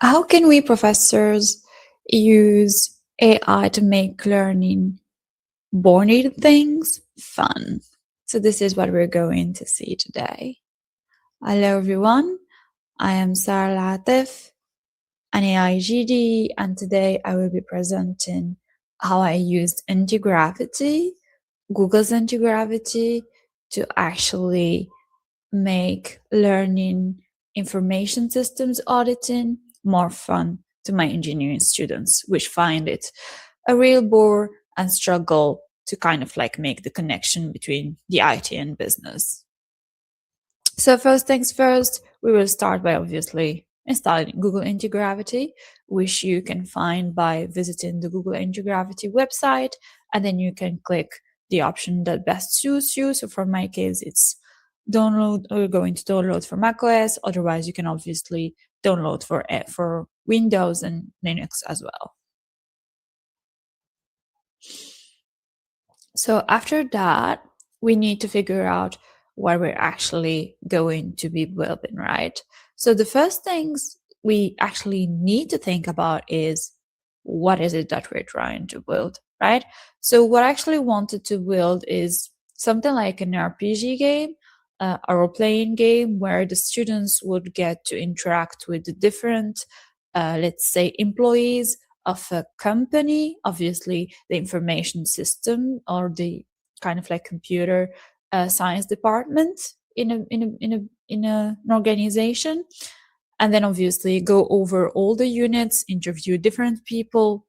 How can we professors use AI to make learning boring things fun? So this is what we're going to see today. Hello everyone, I am Sarah El-Ateif, an AI GD, and today I will be presenting how I used Antigravity, Google's Antigravity, to actually make learning information systems auditing more fun to my engineering students, which find it a real bore and struggle to kind of like make the connection between the IT and business. So first things first, we will start by obviously installing Google Antigravity, which you can find by visiting the Google Antigravity website, and then you can click the option that best suits you. So for my case, it's download, or going to download for macOS. Otherwise, you can obviously download for Windows and Linux as well. So after that, we need to figure out what we're actually going to be building, right? So the first things we actually need to think about is what is it that we're trying to build, right? So what I actually wanted to build is something like an RPG game, a role-playing game where the students would get to interact with the different, let's say, employees of a company, obviously the information system or the kind of like computer science department in an organization, and then obviously go over all the units, interview different people,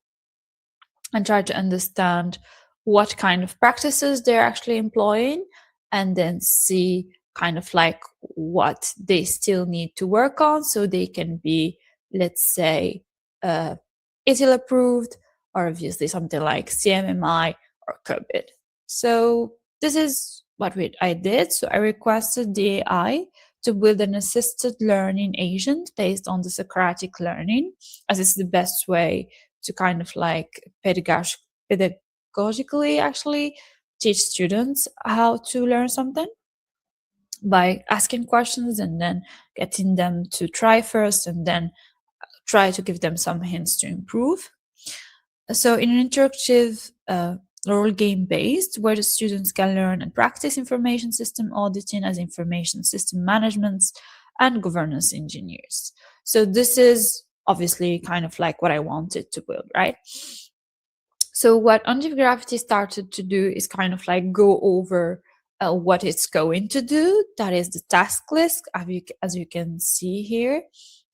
and try to understand what kind of practices they're actually employing, and then see kind of like what they still need to work on so they can be, let's say, ITIL approved, or obviously something like CMMI or COBIT. So this is what I did. So I requested the AI to build an assisted learning agent based on the Socratic learning, as it's the best way to kind of like pedagogically actually teach students how to learn something by asking questions and then getting them to try first and then try to give them some hints to improve. So in an interactive role game based, where the students can learn and practice information system auditing as information system management and governance engineers. So this is obviously kind of like what I wanted to build, right? So what Antigravity started to do is kind of like go over what it's going to do. That is the task list, as you can see here.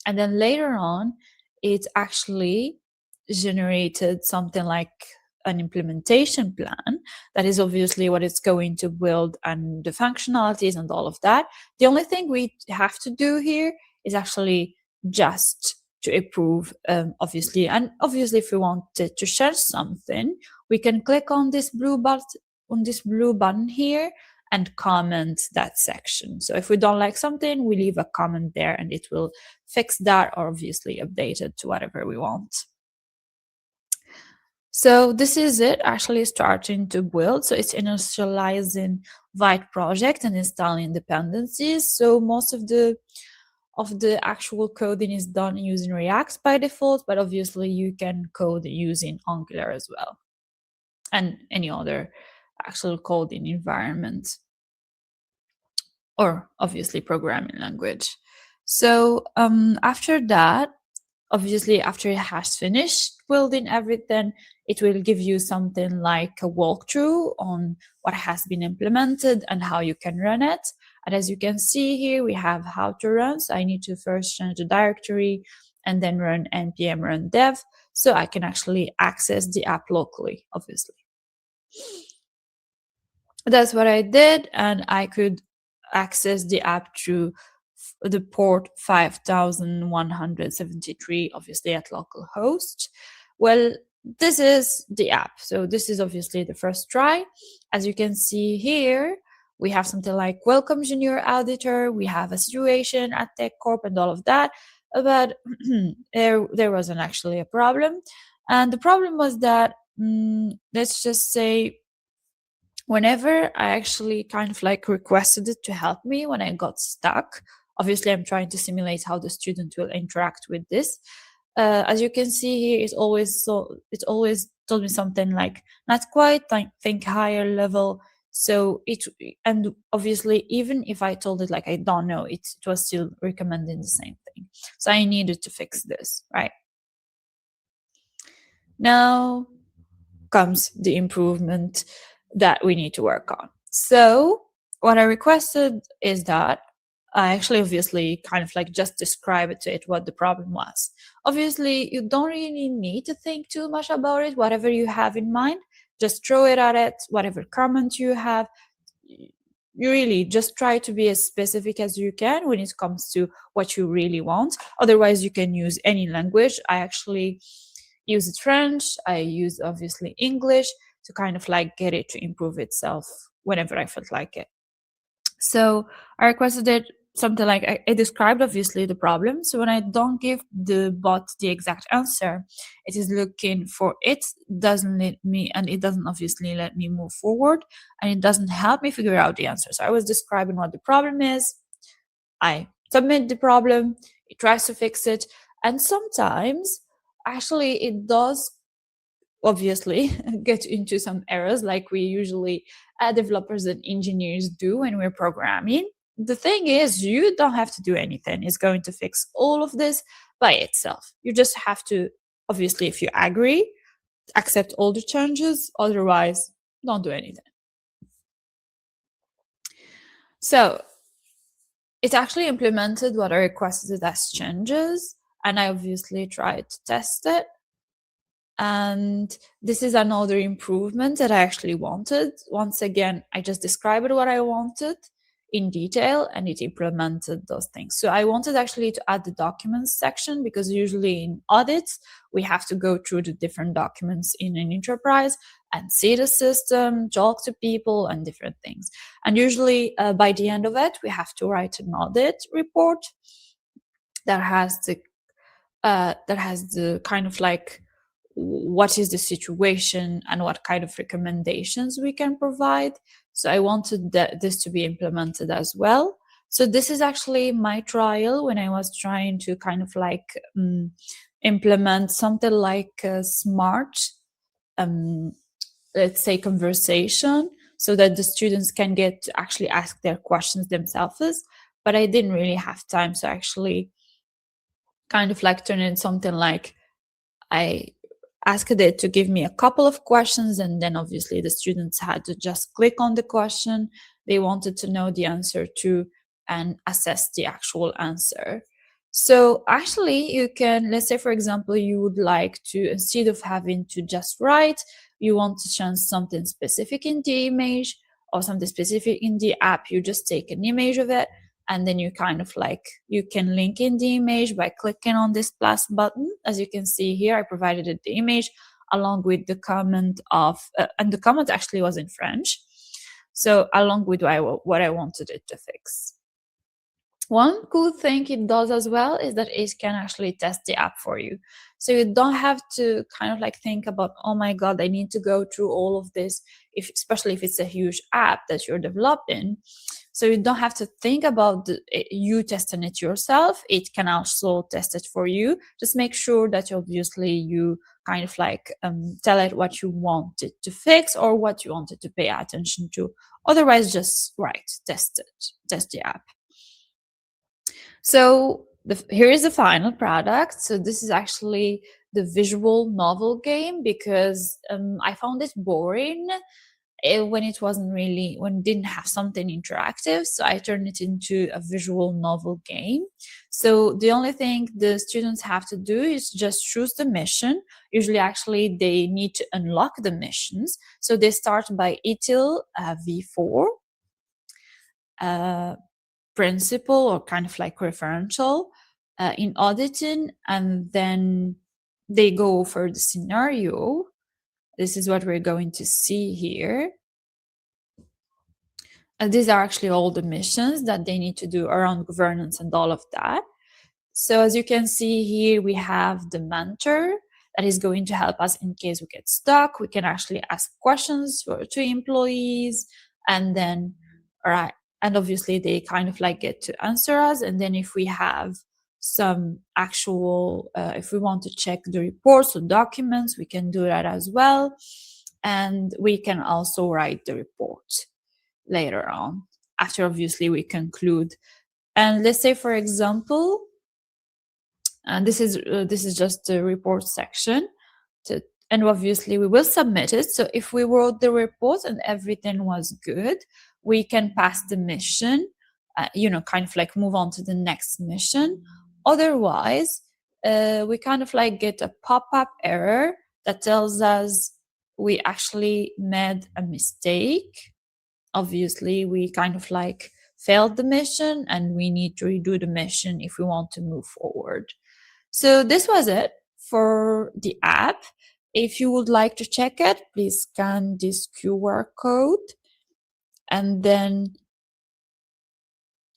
And then later on, it actually generated something like an implementation plan. That is obviously what it's going to build and the functionalities and all of that. The only thing we have to do here is actually just to approve, obviously. And obviously, if we wanted to share something, we can click on this blue button here and comment that section. So if we don't like something, we leave a comment there and it will fix that, or obviously update it to whatever we want. So this is it actually starting to build. So it's initializing Vite project and installing dependencies. So most of the actual coding is done using React by default, but obviously you can code using Angular as well, and any other actual coding environment, or obviously programming language. So after that, obviously after it has finished building everything, it will give you something like a walkthrough on what has been implemented and how you can run it. And as you can see here, we have how to run. So I need to first change the directory and then run npm run dev, so I can actually access the app locally, obviously. That's what I did, and I could access the app through the port 5173, obviously at localhost. Well, this is the app. So this is obviously the first try. As you can see here, we have something like welcome junior auditor, we have a situation at Tech Corp and all of that, but there wasn't actually a problem. And the problem was that, let's just say, whenever I actually kind of like requested it to help me when I got stuck Obviously, I'm trying to simulate how the student will interact with this. As you can see here, it always told me something like not quite, like think higher level. So and obviously, even if I told it like I don't know, it was still recommending the same thing. So I needed to fix this, right? Now comes the improvement that we need to work on. So what I requested is that I actually obviously kind of like just describe it to it what the problem was. Obviously, you don't really need to think too much about it. Whatever you have in mind, just throw it at it. Whatever comment you have, you really just try to be as specific as you can when it comes to what you really want. Otherwise, you can use any language. I actually used French. I used obviously English to kind of like get it to improve itself whenever I felt like it. So I requested it something like I described obviously the problem. So when I don't give the bot the exact answer, it is looking for it, doesn't let me, and it doesn't obviously let me move forward, and it doesn't help me figure out the answer. So I was describing what the problem is. I submit the problem, it tries to fix it, and sometimes actually it does obviously get into some errors like we usually developers and engineers do when we're programming. The thing is, you don't have to do anything. It's going to fix all of this by itself. You just have to, obviously, if you agree, accept all the changes. Otherwise, don't do anything. So it actually implemented what I requested as changes, and I obviously tried to test it. And this is another improvement that I actually wanted. Once again, I just described what I wanted in detail and it implemented those things. So I wanted actually to add the documents section, because usually in audits, we have to go through the different documents in an enterprise and see the system, talk to people and different things. And usually by the end of it, we have to write an audit report that has the kind of like what is the situation and what kind of recommendations we can provide. So I wanted this to be implemented as well. So this is actually my trial when I was trying to kind of like implement something like a smart, let's say, conversation, so that the students can get to actually ask their questions themselves. But I didn't really have time, so actually kind of like turn in something like I asked it to give me a couple of questions, and then obviously the students had to just click on the question they wanted to know the answer to and assess the actual answer. So actually you can, let's say for example, you would like to, instead of having to just write, you want to change something specific in the image or something specific in the app, you just take an image of it, and then you kind of like, you can link in the image by clicking on this plus button. As you can see here, I provided it the image along with the comment of, and the comment actually was in French. So along with what I wanted it to fix. One cool thing it does as well is that it can actually test the app for you. So you don't have to kind of like think about, oh my God, I need to go through all of this, especially if it's a huge app that you're developing. So you don't have to think about you testing it yourself. It can also test it for you. Just make sure that obviously you kind of like tell it what you want it to fix or what you want it to pay attention to. Otherwise, just test the app. So here is the final product. So this is actually the visual novel game, because I found it boring when it didn't have something interactive. So I turned it into a visual novel game. So the only thing the students have to do is just choose the mission. Usually actually they need to unlock the missions. So they start by ITIL v4. Principal or kind of like referential in auditing, and then they go for the scenario. This is what we're going to see here. And these are actually all the missions that they need to do around governance and all of that. So as you can see here, we have the mentor that is going to help us in case we get stuck. We can actually ask questions to employees, and then, all right, and obviously they kind of like get to answer us. And then if we have some actual, if we want to check the reports or documents, we can do that as well. And we can also write the report later on, after obviously we conclude. And let's say, for example, and this is just the report section, and obviously we will submit it. So if we wrote the report and everything was good, we can pass the mission, kind of like move on to the next mission. Otherwise, we kind of like get a pop-up error that tells us we actually made a mistake. Obviously, we kind of like failed the mission and we need to redo the mission if we want to move forward. So this was it for the app. If you would like to check it, please scan this QR code. And then,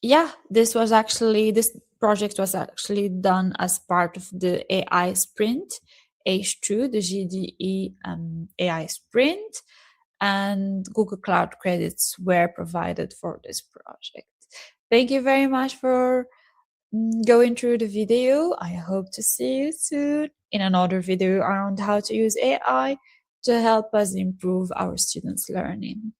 yeah, this project was actually done as part of the AI sprint, H2, the GDE AI sprint, and Google Cloud credits were provided for this project. Thank you very much for going through the video. I hope to see you soon in another video around how to use AI to help us improve our students' learning.